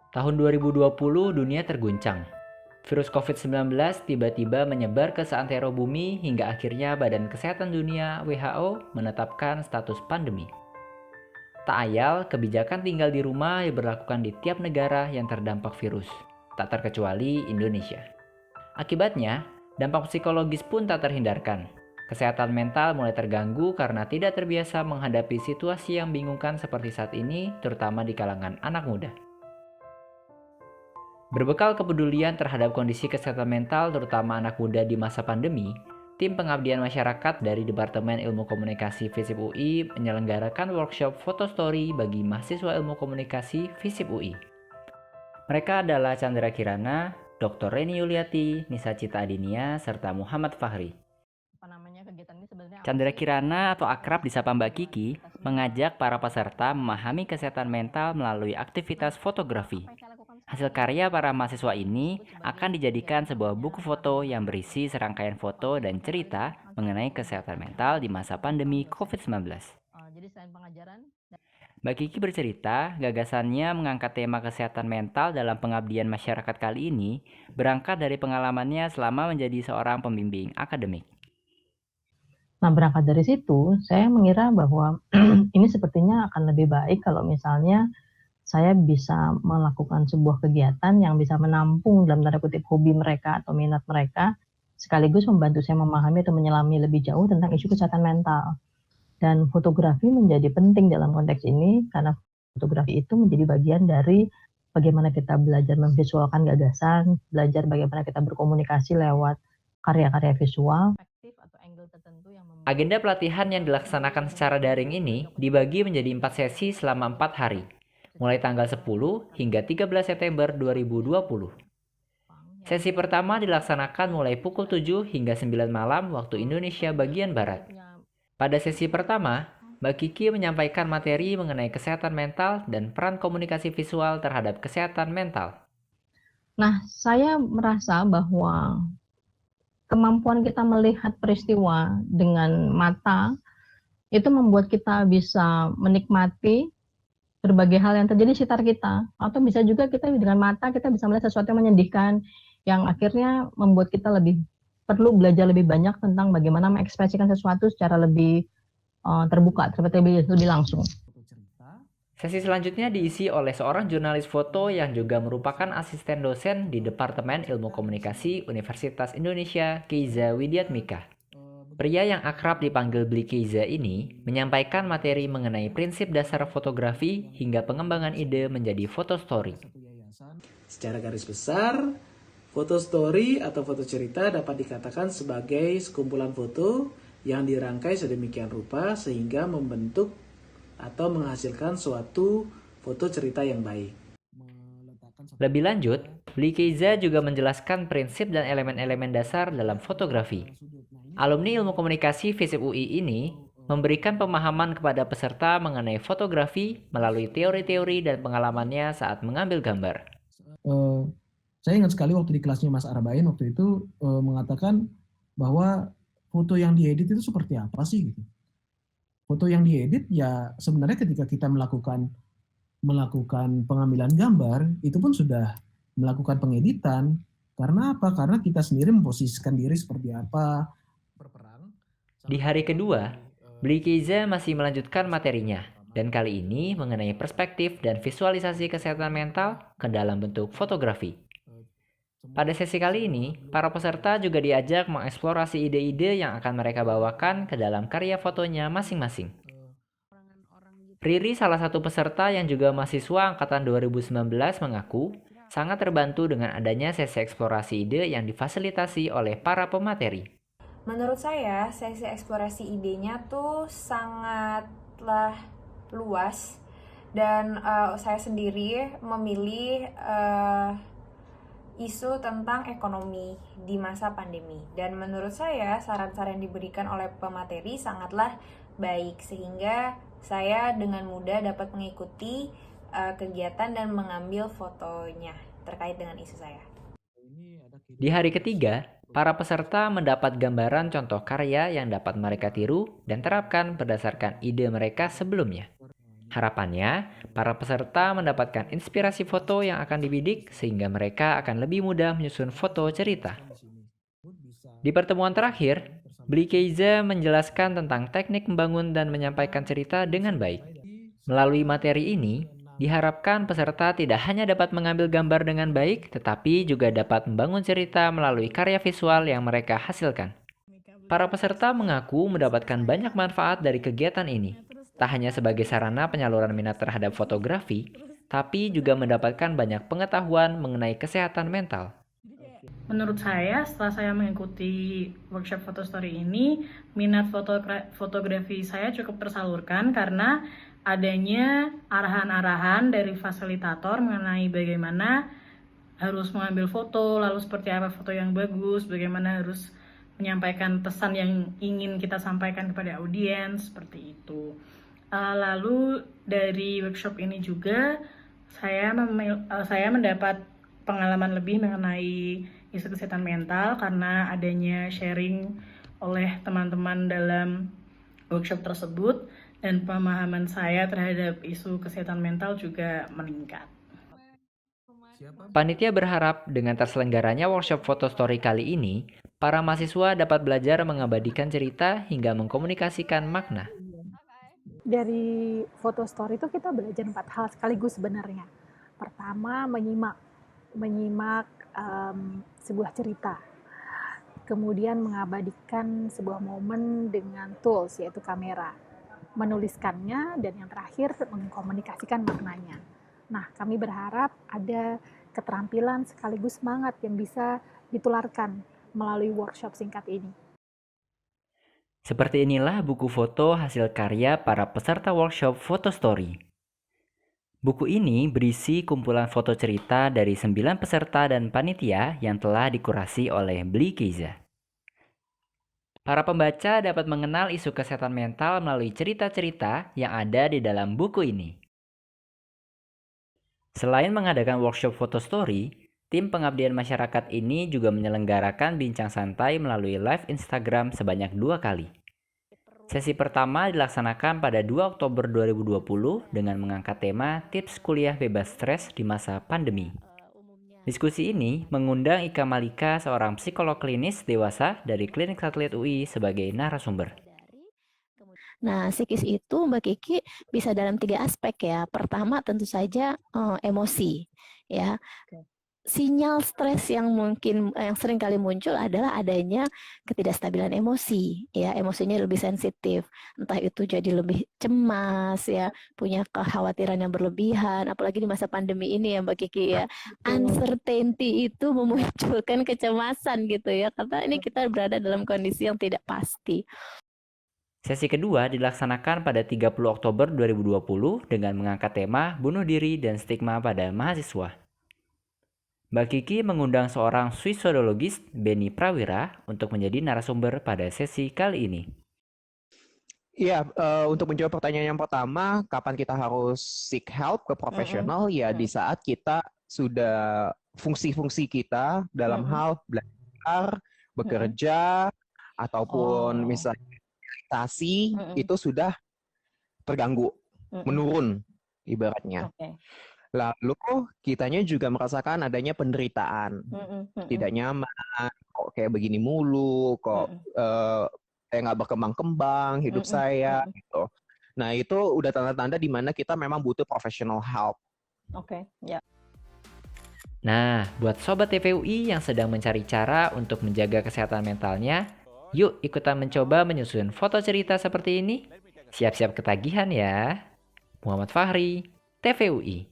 Tahun 2020 dunia terguncang. Virus COVID-19 tiba-tiba menyebar ke seantero bumi hingga akhirnya Badan Kesehatan Dunia (WHO) menetapkan status pandemi. Tak ayal, kebijakan tinggal di rumah diberlakukan di tiap negara yang terdampak virus, tak terkecuali Indonesia. Akibatnya, dampak psikologis pun tak terhindarkan. Kesehatan mental mulai terganggu karena tidak terbiasa menghadapi situasi yang membingungkan seperti saat ini, terutama di kalangan anak muda. Berbekal kepedulian terhadap kondisi kesehatan mental terutama anak muda di masa pandemi, tim pengabdian masyarakat dari Departemen Ilmu Komunikasi FISIP UI menyelenggarakan workshop foto story bagi mahasiswa Ilmu Komunikasi FISIP UI. Mereka adalah Chandra Kirana, Dr. Reni Yuliati, Nisa Cita Adinia, serta Muhammad Fahri. Chandra Kirana atau akrab disapa Mbak Kiki mengajak para peserta memahami kesehatan mental melalui aktivitas fotografi. Hasil karya para mahasiswa ini akan dijadikan sebuah buku foto yang berisi serangkaian foto dan cerita mengenai kesehatan mental di masa pandemi COVID-19. Mbak Kiki bercerita, gagasannya mengangkat tema kesehatan mental dalam pengabdian masyarakat kali ini berangkat dari pengalamannya selama menjadi seorang pembimbing akademik. Nah, berangkat dari situ, saya mengira bahwa ini sepertinya akan lebih baik kalau misalnya saya bisa melakukan sebuah kegiatan yang bisa menampung dalam tanda kutip hobi mereka atau minat mereka, sekaligus membantu saya memahami atau menyelami lebih jauh tentang isu kesehatan mental. Dan fotografi menjadi penting dalam konteks ini karena fotografi itu menjadi bagian dari bagaimana kita belajar memvisualkan gagasan, belajar bagaimana kita berkomunikasi lewat karya-karya visual. Agenda pelatihan yang dilaksanakan secara daring ini dibagi menjadi 4 sesi selama 4 hari, mulai tanggal 10 hingga 13 September 2020. Sesi pertama dilaksanakan mulai pukul 7 hingga 9 malam waktu Indonesia bagian Barat. Pada sesi pertama, Mbak Kiki menyampaikan materi mengenai kesehatan mental dan peran komunikasi visual terhadap kesehatan mental. Nah, saya merasa bahwa kemampuan kita melihat peristiwa dengan mata itu membuat kita bisa menikmati berbagai hal yang terjadi di sekitar kita, atau bisa juga kita dengan mata kita bisa melihat sesuatu yang menyedihkan yang akhirnya membuat kita perlu belajar lebih banyak tentang bagaimana mengekspresikan sesuatu secara lebih terbuka, lebih langsung. Sesi selanjutnya diisi oleh seorang jurnalis foto yang juga merupakan asisten dosen di Departemen Ilmu Komunikasi Universitas Indonesia, Keiza Widiatmika. Pria yang akrab dipanggil Bli Keiza ini menyampaikan materi mengenai prinsip dasar fotografi hingga pengembangan ide menjadi foto story. Secara garis besar, foto story atau foto cerita dapat dikatakan sebagai sekumpulan foto yang dirangkai sedemikian rupa sehingga membentuk atau menghasilkan suatu foto cerita yang baik. Lebih lanjut, Bli Keiza juga menjelaskan prinsip dan elemen-elemen dasar dalam fotografi. Alumni Ilmu Komunikasi FISIP UI ini memberikan pemahaman kepada peserta mengenai fotografi melalui teori-teori dan pengalamannya saat mengambil gambar. Saya ingat sekali waktu di kelasnya Mas Arabain waktu itu mengatakan bahwa foto yang diedit itu seperti apa sih gitu. Foto yang diedit ya sebenarnya ketika kita melakukan pengambilan gambar itu pun sudah melakukan pengeditan. Karena apa? Karena kita sendiri memposisikan diri seperti apa. Di hari kedua, Bli Keiza masih melanjutkan materinya, dan kali ini mengenai perspektif dan visualisasi kesehatan mental ke dalam bentuk fotografi. Pada sesi kali ini, para peserta juga diajak mengeksplorasi ide-ide yang akan mereka bawakan ke dalam karya fotonya masing-masing. Riri, salah satu peserta yang juga mahasiswa angkatan 2019, mengaku sangat terbantu dengan adanya sesi eksplorasi ide yang difasilitasi oleh para pemateri. Menurut saya, sesi eksplorasi idenya tuh sangatlah luas dan saya sendiri memilih isu tentang ekonomi di masa pandemi. Dan menurut saya, saran-saran yang diberikan oleh pemateri sangatlah baik sehingga saya dengan mudah dapat mengikuti kegiatan dan mengambil fotonya terkait dengan isu saya. Di hari ketiga, para peserta mendapat gambaran contoh karya yang dapat mereka tiru dan terapkan berdasarkan ide mereka sebelumnya. Harapannya, para peserta mendapatkan inspirasi foto yang akan dibidik sehingga mereka akan lebih mudah menyusun foto cerita. Di pertemuan terakhir, Bli Keiza menjelaskan tentang teknik membangun dan menyampaikan cerita dengan baik. Melalui materi ini, diharapkan peserta tidak hanya dapat mengambil gambar dengan baik, tetapi juga dapat membangun cerita melalui karya visual yang mereka hasilkan. Para peserta mengaku mendapatkan banyak manfaat dari kegiatan ini, tak hanya sebagai sarana penyaluran minat terhadap fotografi, tapi juga mendapatkan banyak pengetahuan mengenai kesehatan mental. Menurut saya, setelah saya mengikuti workshop foto story ini, minat fotografi saya cukup tersalurkan karena adanya arahan-arahan dari fasilitator mengenai bagaimana harus mengambil foto, lalu seperti apa foto yang bagus, bagaimana harus menyampaikan pesan yang ingin kita sampaikan kepada audiens, seperti itu. Lalu dari workshop ini juga saya mendapat pengalaman lebih mengenai isu kesehatan mental karena adanya sharing oleh teman-teman dalam workshop tersebut, dan pemahaman saya terhadap isu kesehatan mental juga meningkat. Panitia berharap dengan terselenggaranya workshop foto story kali ini, para mahasiswa dapat belajar mengabadikan cerita hingga mengkomunikasikan makna. Dari foto story itu kita belajar 4 hal sekaligus sebenarnya. Pertama, menyimak sebuah cerita. Kemudian mengabadikan sebuah momen dengan tools, yaitu kamera. Menuliskannya, dan yang terakhir mengkomunikasikan maknanya. Nah, kami berharap ada keterampilan sekaligus semangat yang bisa ditularkan melalui workshop singkat ini. Seperti inilah buku foto hasil karya para peserta workshop foto story. Buku ini berisi kumpulan foto cerita dari 9 peserta dan panitia yang telah dikurasi oleh Bli Keiza. Para pembaca dapat mengenal isu kesehatan mental melalui cerita-cerita yang ada di dalam buku ini. Selain mengadakan workshop foto story, tim pengabdian masyarakat ini juga menyelenggarakan bincang santai melalui live Instagram sebanyak 2 kali. Sesi pertama dilaksanakan pada 2 Oktober 2020 dengan mengangkat tema tips kuliah bebas stres di masa pandemi. Diskusi ini mengundang Ika Malika, seorang psikolog klinis dewasa dari Klinik Satelit UI sebagai narasumber. Nah, psikis itu Mbak Kiki bisa dalam 3 aspek ya. Pertama tentu saja emosi ya. Sinyal stres yang sering kali muncul adalah adanya ketidakstabilan emosi ya, emosinya lebih sensitif. Entah itu jadi lebih cemas ya, punya kekhawatiran yang berlebihan, apalagi di masa pandemi ini ya Mbak Kiki ya. Uncertainty itu memunculkan kecemasan gitu ya, karena ini kita berada dalam kondisi yang tidak pasti. Sesi kedua dilaksanakan pada 30 Oktober 2020 dengan mengangkat tema bunuh diri dan stigma pada mahasiswa. Mbak Kiki mengundang seorang suicidologis, Benny Prawira, untuk menjadi narasumber pada sesi kali ini. Iya, untuk menjawab pertanyaan yang pertama, kapan kita harus seek help ke profesional? Ya, di saat kita sudah fungsi-fungsi kita dalam hal belajar, bekerja, ataupun misalnya itu sudah terganggu, menurun ibaratnya. Lalu kitanya juga merasakan adanya penderitaan, tidak nyaman, kok kayak begini mulu, kok kayak nggak berkembang-kembang hidup saya gitu. Nah itu udah tanda-tanda di mana kita memang butuh professional help. Nah, buat Sobat TVUI yang sedang mencari cara untuk menjaga kesehatan mentalnya, yuk ikutan mencoba menyusun foto cerita seperti ini. Siap-siap ketagihan ya. Muhammad Fahri, TVUI.